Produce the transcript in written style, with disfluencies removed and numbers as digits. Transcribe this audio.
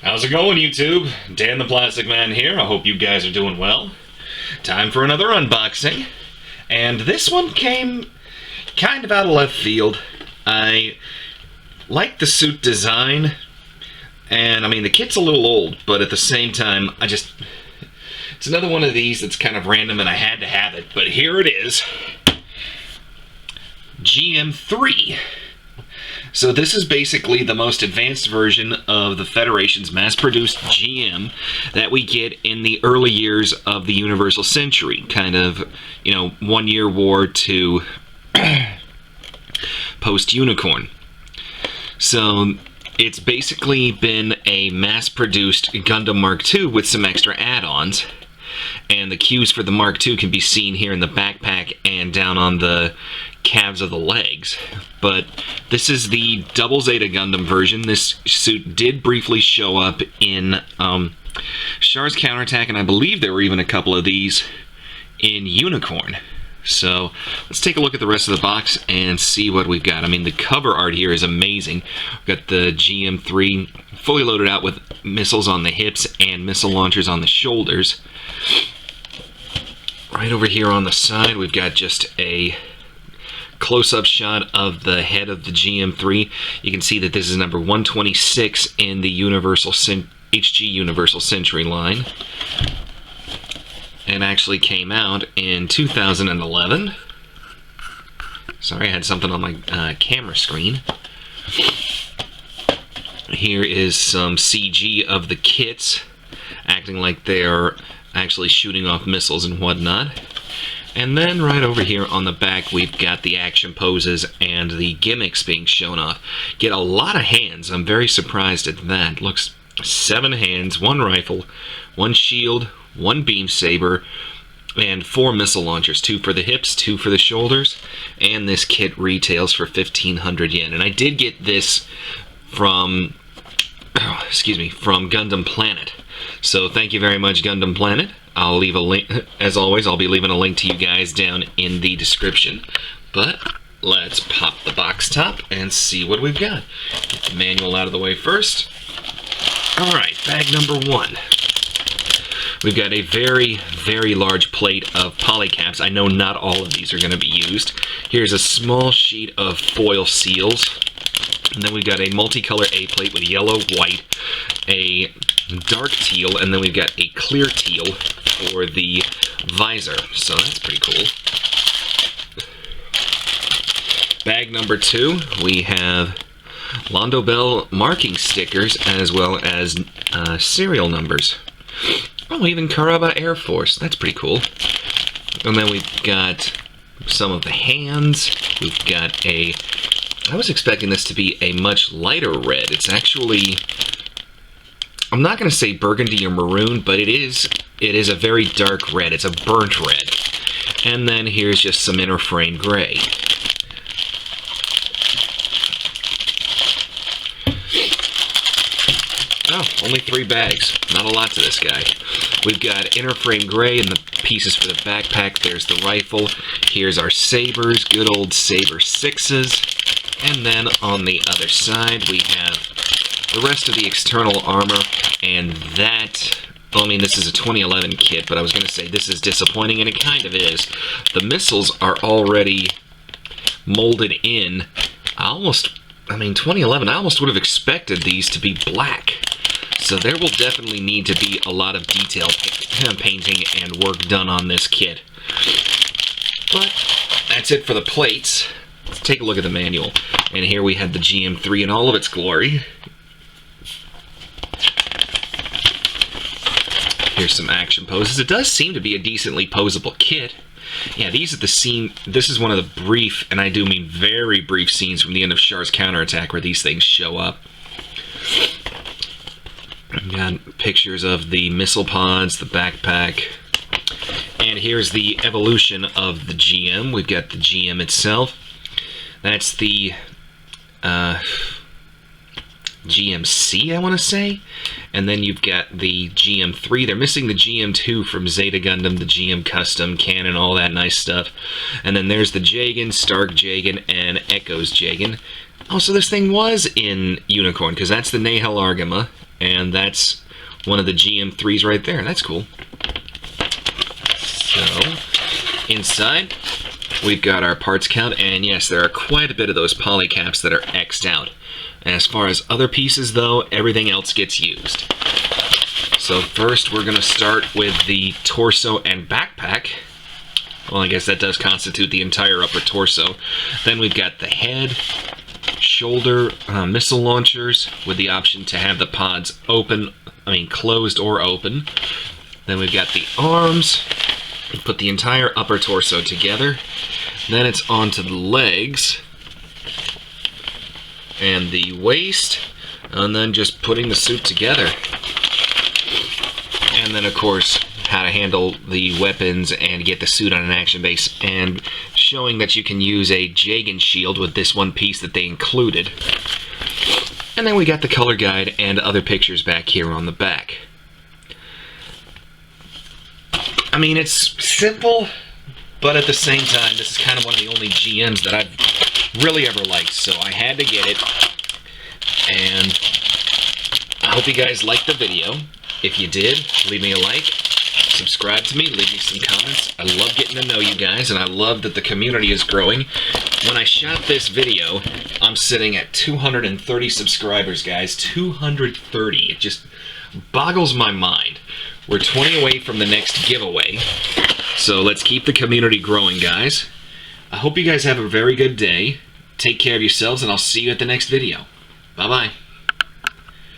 How's it going, YouTube? Dan the Plastic Man here. I hope you guys are doing well. Time for another unboxing. And this one came kind of out of left field. I like the suit design. And, I mean, the kit's a little old, but at the same time, it's another one of these that's kind of random and I had to have it. But here it is. GM3. So this is basically the most advanced version of the Federation's mass-produced GM that we get in the early years of the Universal Century. Kind of, 1 year war to post-Unicorn. So it's basically been a mass-produced Gundam Mark II with some extra add-ons. And the cues for the Mark II can be seen here in the backpack and down on the calves of the legs. But this is the Double Zeta Gundam version. This suit did briefly show up in Char's Counterattack, and I believe there were even a couple of these in Unicorn. So let's take a look at the rest of the box and see what we've got. I mean, the cover art here is amazing. We've got the GM3 fully loaded out with missiles on the hips and missile launchers on the shoulders. Right over here on the side, we've got just a close-up shot of the head of the GM3. You can see that this is number 126 in the HG Universal Century line. And actually came out in 2011. Sorry, I had something on my camera screen. Here is some CG of the kits, acting like they're actually shooting off missiles and whatnot. And then right over here on the back, we've got the action poses and the gimmicks being shown off. Get a lot of hands. I'm very surprised at that. Looks 7 hands, 1 rifle, 1 shield, 1 beam saber, and 4 missile launchers. 2 for the hips, 2 for the shoulders. And this kit retails for 1,500 yen. And I did get this from, from Gundam Planet. So thank you very much, Gundam Planet. I'll leave a link, as always, I'll be leaving a link to you guys down in the description. But let's pop the box top and see what we've got. Get the manual out of the way first. Alright, bag number 1. We've got a very, very large plate of polycaps. I know not all of these are going to be used. Here's a small sheet of foil seals. And then we've got a multicolor A plate with yellow, white, a dark teal, and then we've got a clear teal for the visor. So that's pretty cool. Bag number 2, we have Londo Bell marking stickers as well as serial numbers. Oh, even Karaba Air Force. That's pretty cool. And then we've got some of the hands. We've got a... I was expecting this to be a much lighter red. It's actually... I'm not going to say burgundy or maroon, but it is a very dark red. It's a burnt red. And then here's just some inner frame gray. Oh, only 3 bags. Not a lot to this guy. We've got inner frame gray and the pieces for the backpack. There's the rifle. Here's our sabers, good old Saber 6s. And then on the other side, we have the rest of the external armor. And that, well, I mean, this is a 2011 kit, but I was going to say this is disappointing, and it kind of is. The missiles are already molded in. 2011, I almost would have expected these to be black. So there will definitely need to be a lot of detail painting and work done on this kit. But that's it for the plates. Let's take a look at the manual. And here we have the GM3 in all of its glory. Here's some action poses. It does seem to be a decently posable kit. Yeah, these are the scene. This is one of the brief, and I do mean very brief scenes from the end of Char's Counterattack where these things show up. We've got pictures of the missile pods, the backpack, and here's the evolution of the GM. We've got the GM itself. That's the GMC, I want to say. And then you've got the GM3. They're missing the GM2 from Zeta Gundam, the GM Custom, Canon, all that nice stuff. And then there's the Jagan, Stark Jagan, and Echoes Jagan. Oh, so this thing was in Unicorn, because that's the Nahel Argama, and that's one of the GM3s right there. That's cool. So, inside, we've got our parts count, and yes, there are quite a bit of those polycaps that are X'd out. As far as other pieces, though, everything else gets used. So first, we're going to start with the torso and backpack. Well, I guess that does constitute the entire upper torso. Then we've got the head, shoulder, missile launchers, with the option to have the pods closed or open. Then we've got the arms. We put the entire upper torso together. Then it's onto the legs and the waist, and then just putting the suit together. And then, of course, how to handle the weapons and get the suit on an action base, and showing that you can use a Jagan shield with this one piece that they included. And then we got the color guide and other pictures back here on the back. I mean, it's simple, but at the same time, this is kind of one of the only GMs that I've really ever liked, so I had to get it. And I hope you guys liked the video. If you did, leave me a like, subscribe to me, leave me some comments. I love getting to know you guys, and I love that the community is growing. When I shot this video, I'm sitting at 230 subscribers, guys. 230. It just boggles my mind. We're 20 away from the next giveaway, so let's keep the community growing, guys. I hope you guys have a very good day. Take care of yourselves, and I'll see you at the next video. Bye-bye.